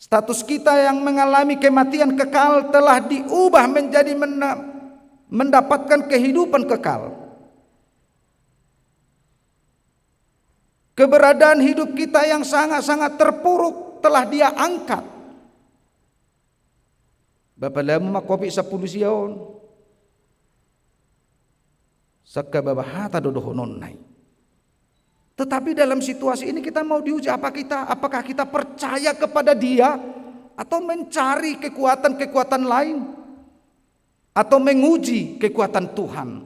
Status kita yang mengalami kematian kekal telah diubah menjadi mendapatkan kehidupan kekal. Keberadaan hidup kita yang sangat-sangat terpuruk telah Dia angkat. Bapak lama kopi 10 siaon. Saka baba hata dodoh nonnai. Tetapi dalam situasi ini kita mau diuji apakah kita percaya kepada Dia atau mencari kekuatan-kekuatan lain atau menguji kekuatan Tuhan.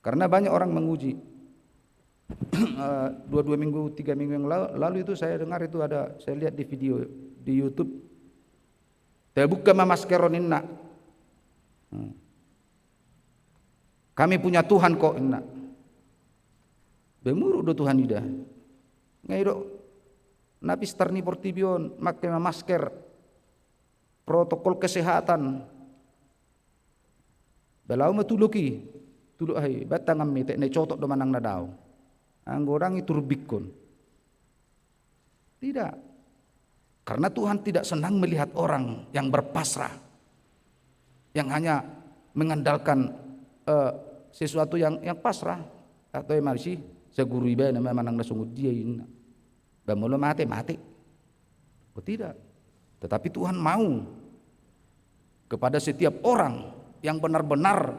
Karena banyak orang menguji. 2 minggu 3 minggu yang lalu itu saya dengar itu saya lihat di video di YouTube. Tebuka mamaskeron inna. Kami punya Tuhan kok inna. Bemuru do Tuhan ida. Ngairo napis tarni portibion make masker. Protokol kesehatan. Belau matuluki. Tuluk hai batang ami tek ne cotok do manang nadao. Anggorang itu rubikon. Tidak. Karena Tuhan tidak senang melihat orang yang berpasrah. Yang hanya mengandalkan sesuatu yang pasrah. Atau yang masih seguru iba nama manang nasungud dia ini. Bamolo mati. Oh tidak. Tetapi Tuhan mau kepada setiap orang yang benar-benar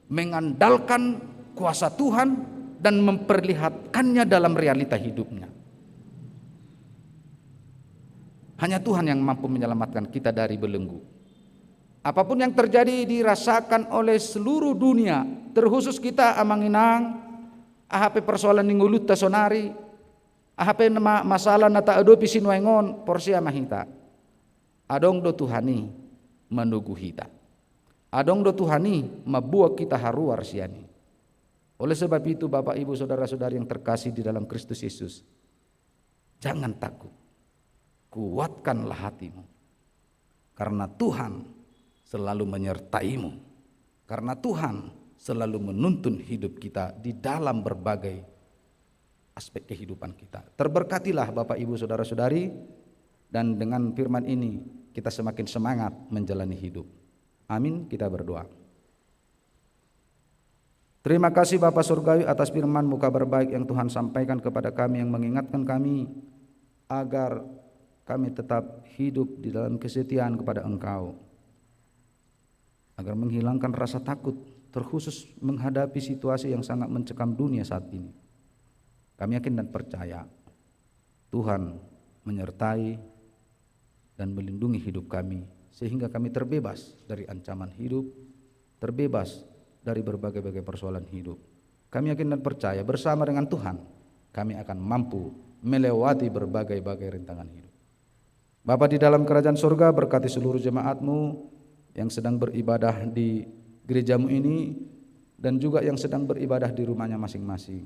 mengandalkan kuasa Tuhan dan memperlihatkannya dalam realita hidupnya. Hanya Tuhan yang mampu menyelamatkan kita dari belenggu. Apapun yang terjadi dirasakan oleh seluruh dunia, terkhusus kita amanginang, ahp persoalan ningulut tasonari, ahp masalah nata adopi sinuengon porsia mahita. Adong do Tuhani menugu hita. Adong do Tuhani mabuak kita haruar siani. Oleh sebab itu Bapak Ibu Saudara-saudari yang terkasih di dalam Kristus Yesus, jangan takut, kuatkanlah hatimu, karena Tuhan selalu menyertaimu, karena Tuhan selalu menuntun hidup kita di dalam berbagai aspek kehidupan kita. Terberkatilah Bapak Ibu Saudara-saudari, dan dengan firman ini kita semakin semangat menjalani hidup. Amin, kita berdoa. Terima kasih Bapa Surgawi atas firman-Mu kabar baik yang Tuhan sampaikan kepada kami, yang mengingatkan kami agar kami tetap hidup di dalam kesetiaan kepada Engkau, agar menghilangkan rasa takut, terkhusus menghadapi situasi yang sangat mencekam dunia saat ini. Kami yakin dan percaya Tuhan menyertai dan melindungi hidup kami, sehingga kami terbebas dari ancaman hidup, terbebas dari berbagai-bagai persoalan hidup. Kami yakin dan percaya bersama dengan Tuhan kami akan mampu melewati berbagai-bagai rintangan hidup. Bapa di dalam kerajaan surga, berkati seluruh jemaat-Mu yang sedang beribadah di gereja-Mu ini, dan juga yang sedang beribadah di rumahnya masing-masing,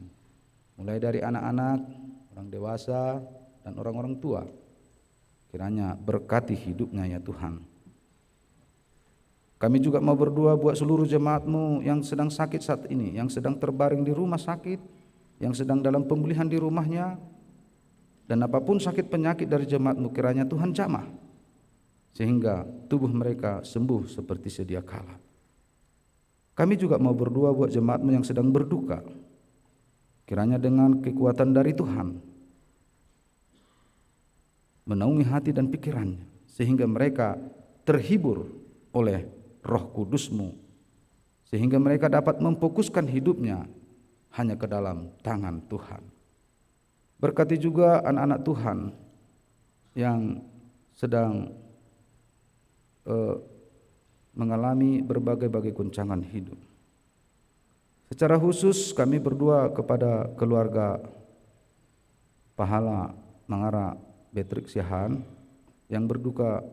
mulai dari anak-anak, orang dewasa, dan orang-orang tua. Kiranya berkati hidupnya ya Tuhan. Kami juga mau berdoa buat seluruh jemaat-Mu yang sedang sakit saat ini, yang sedang terbaring di rumah sakit, yang sedang dalam pemulihan di rumahnya, dan apapun sakit penyakit dari jemaat-Mu, kiranya Tuhan jamah, sehingga tubuh mereka sembuh seperti sedia kala. Kami juga mau berdoa buat jemaat-Mu yang sedang berduka, kiranya dengan kekuatan dari Tuhan, menaungi hati dan pikirannya, sehingga mereka terhibur oleh Roh Kudus-Mu, sehingga mereka dapat memfokuskan hidupnya hanya ke dalam tangan Tuhan. Berkati juga anak-anak Tuhan yang sedang mengalami berbagai-bagai goncangan hidup. Secara khusus kami berdoa kepada keluarga Pahala Mangara Beatrix Siahaan yang berduka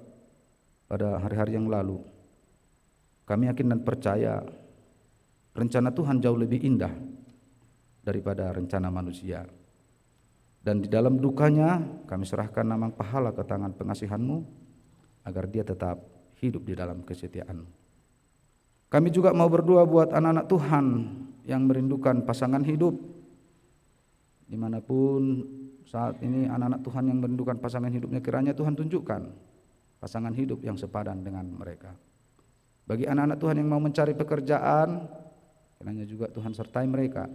pada hari-hari yang lalu. Kami yakin dan percaya rencana Tuhan jauh lebih indah daripada rencana manusia. Dan di dalam dukanya kami serahkan Namang Pahala ke tangan pengasihan-Mu agar dia tetap hidup di dalam kesetiaan-Mu. Kami juga mau berdoa buat anak-anak Tuhan yang merindukan pasangan hidup. Dimanapun saat ini anak-anak Tuhan yang merindukan pasangan hidupnya, kiranya Tuhan tunjukkan pasangan hidup yang sepadan dengan mereka. Bagi anak-anak Tuhan yang mau mencari pekerjaan, kiranya juga Tuhan sertai mereka.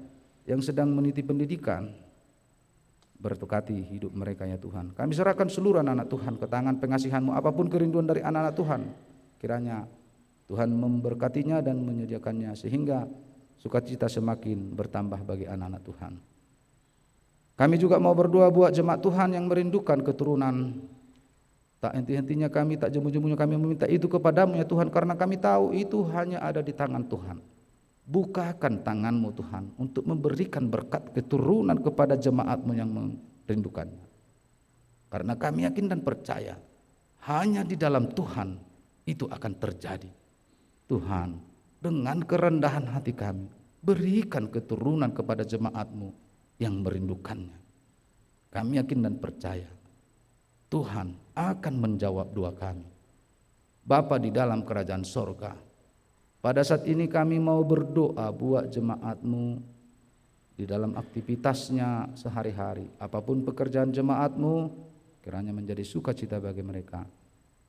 Yang sedang meniti pendidikan, berkati hidup mereka ya Tuhan. Kami serahkan seluruh anak-anak Tuhan ke tangan pengasihan-Mu. Apapun kerinduan dari anak-anak Tuhan, kiranya Tuhan memberkatinya dan menyediakannya sehingga sukacita semakin bertambah bagi anak-anak Tuhan. Kami juga mau berdoa buat jemaat Tuhan yang merindukan keturunan. Tak henti-hentinya kami, tak jemu-jemunya kami meminta itu kepadamu ya Tuhan, karena kami tahu itu hanya ada di tangan Tuhan. Bukakan tangan-Mu Tuhan untuk memberikan berkat keturunan kepada jemaat-Mu yang merindukannya. Karena kami yakin dan percaya hanya di dalam Tuhan itu akan terjadi. Tuhan, dengan kerendahan hati kami, berikan keturunan kepada jemaat-Mu yang merindukannya. Kami yakin dan percaya Tuhan akan menjawab doa kami. Bapa di dalam kerajaan sorga, pada saat ini kami mau berdoa buat jemaat-Mu di dalam aktivitasnya sehari-hari. Apapun pekerjaan jemaat-Mu, kiranya menjadi sukacita bagi mereka.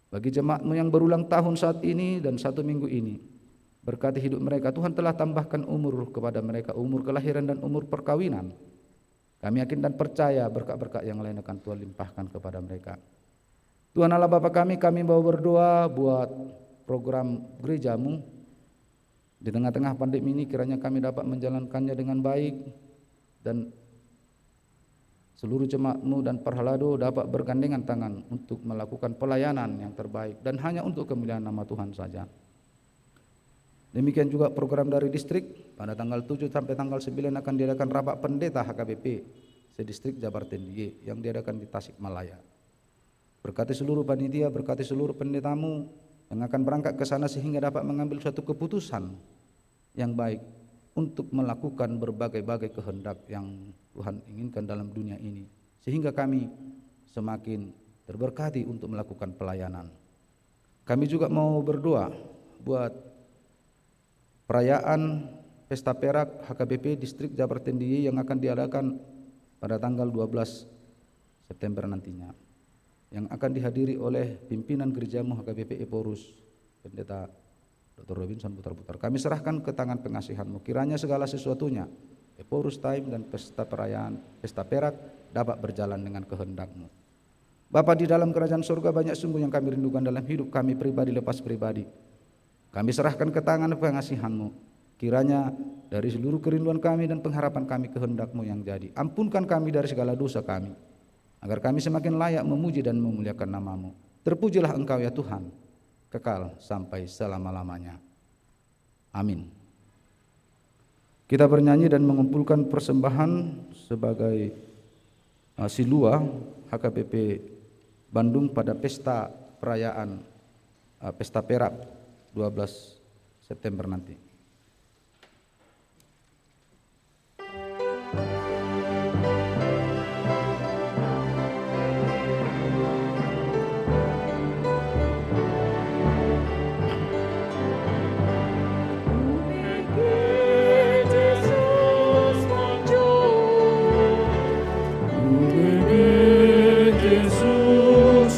Bagi jemaat-Mu yang berulang tahun saat ini dan 1 minggu ini, berkati hidup mereka. Tuhan telah tambahkan umur kepada mereka, umur kelahiran dan umur perkawinan. Kami yakin dan percaya berkat-berkat yang lain akan Tuhan limpahkan kepada mereka. Tuhan Allah Bapa kami mau berdoa buat program gereja-Mu. Di tengah-tengah pandemi ini kiranya kami dapat menjalankannya dengan baik dan seluruh jemaat-Mu dan Perhalado dapat bergandengan tangan untuk melakukan pelayanan yang terbaik dan hanya untuk kemuliaan nama Tuhan saja. Demikian juga program dari distrik, pada tanggal 7 sampai tanggal 9 akan diadakan rapat pendeta HKBP sedistrik Jabar Tendiye yang diadakan di Tasikmalaya. Berkati seluruh panitia, berkati seluruh pendeta-Mu yang akan berangkat ke sana sehingga dapat mengambil suatu keputusan yang baik untuk melakukan berbagai-bagai kehendak yang Tuhan inginkan dalam dunia ini, sehingga kami semakin terberkati untuk melakukan pelayanan. Kami juga mau berdoa buat perayaan Pesta Perak HKBP Distrik Jabar Tendiye yang akan diadakan pada tanggal 12 September nantinya, yang akan dihadiri oleh pimpinan gereja-Mu HKBP Eporus, Pendeta Dr. Robinson Putar-Putar. Kami serahkan ke tangan pengasihan-Mu, kiranya segala sesuatunya, Eporus Time dan pesta perayaan Pesta Perak dapat berjalan dengan kehendak-Mu. Bapa di dalam kerajaan surga, banyak sungguh yang kami rindukan dalam hidup kami pribadi lepas pribadi. Kami serahkan ke tangan pengasihan-Mu, kiranya dari seluruh kerinduan kami dan pengharapan kami kehendak-Mu yang jadi. Ampunkan kami dari segala dosa kami, agar kami semakin layak memuji dan memuliakan nama-Mu. Terpujilah Engkau ya Tuhan, kekal sampai selama-lamanya. Amin. Kita bernyanyi dan mengumpulkan persembahan sebagai silua HKBP Bandung pada pesta perayaan Pesta Perak 12 September nanti. Yesus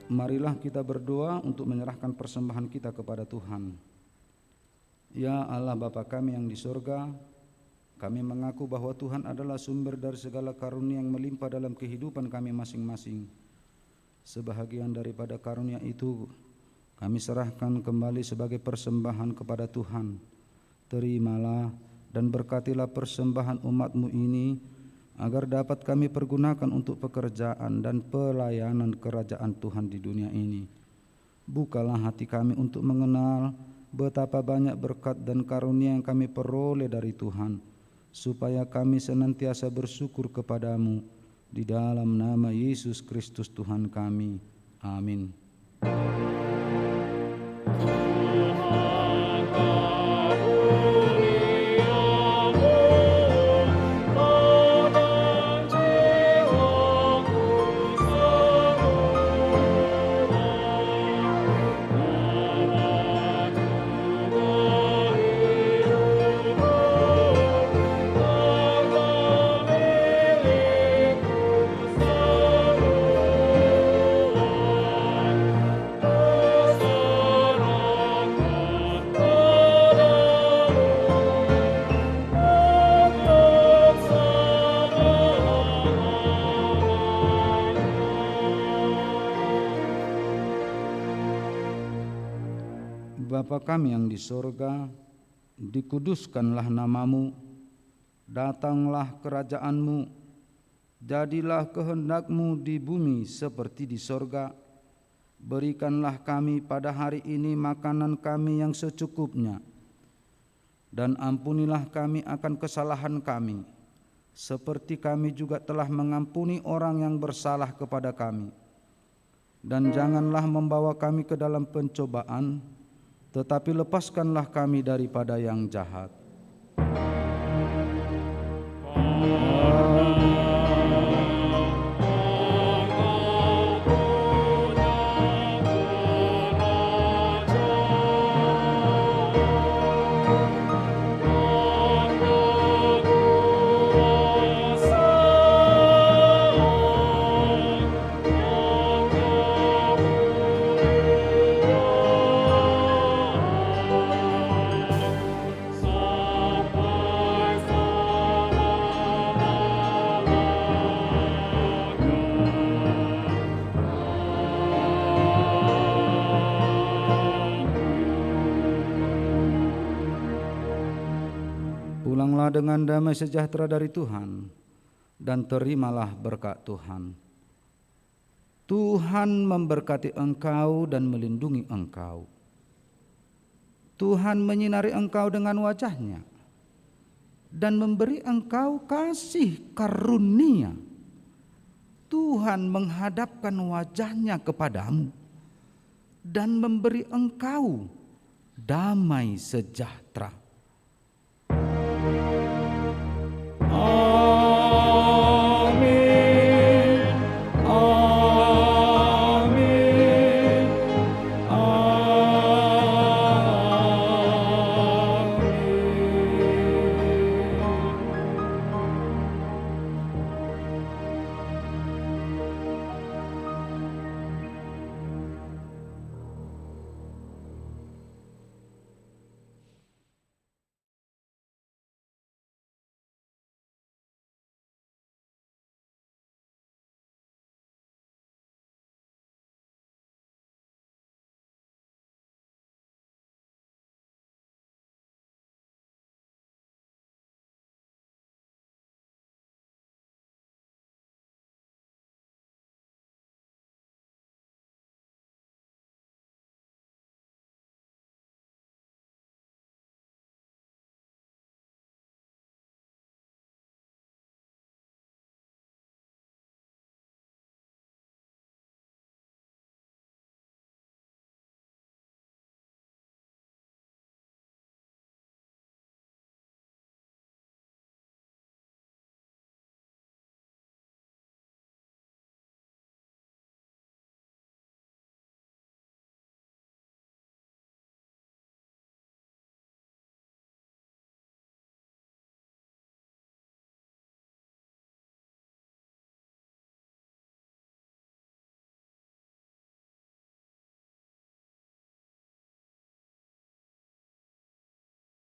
marilah kita berdoa untuk menyerahkan persembahan kita kepada Tuhan. Ya Allah Bapa kami yang di sorga, kami mengaku bahwa Tuhan adalah sumber dari segala karunia yang melimpah dalam kehidupan kami masing-masing. Sebahagian daripada karunia itu kami serahkan kembali sebagai persembahan kepada Tuhan. Terimalah dan berkatilah persembahan umat-Mu ini, agar dapat kami pergunakan untuk pekerjaan dan pelayanan kerajaan Tuhan di dunia ini. Bukalah hati kami untuk mengenal betapa banyak berkat dan karunia yang kami peroleh dari Tuhan, supaya kami senantiasa bersyukur kepadamu, di dalam nama Yesus Kristus Tuhan kami. Amin. Bapa kami yang di sorga, dikuduskanlah namamu, datanglah kerajaanmu, jadilah kehendakmu di bumi seperti di sorga. Berikanlah kami pada hari ini makanan kami yang secukupnya, dan ampunilah kami akan kesalahan kami, seperti kami juga telah mengampuni orang yang bersalah kepada kami. Dan janganlah membawa kami ke dalam pencobaan, tetapi lepaskanlah kami daripada yang jahat. Pulanglah dengan damai sejahtera dari Tuhan, dan terimalah berkat Tuhan. Tuhan memberkati engkau dan melindungi engkau. Tuhan menyinari engkau dengan wajah-Nya dan memberi engkau kasih karunia. Tuhan menghadapkan wajah-Nya kepadamu dan memberi engkau damai sejahtera. Amin.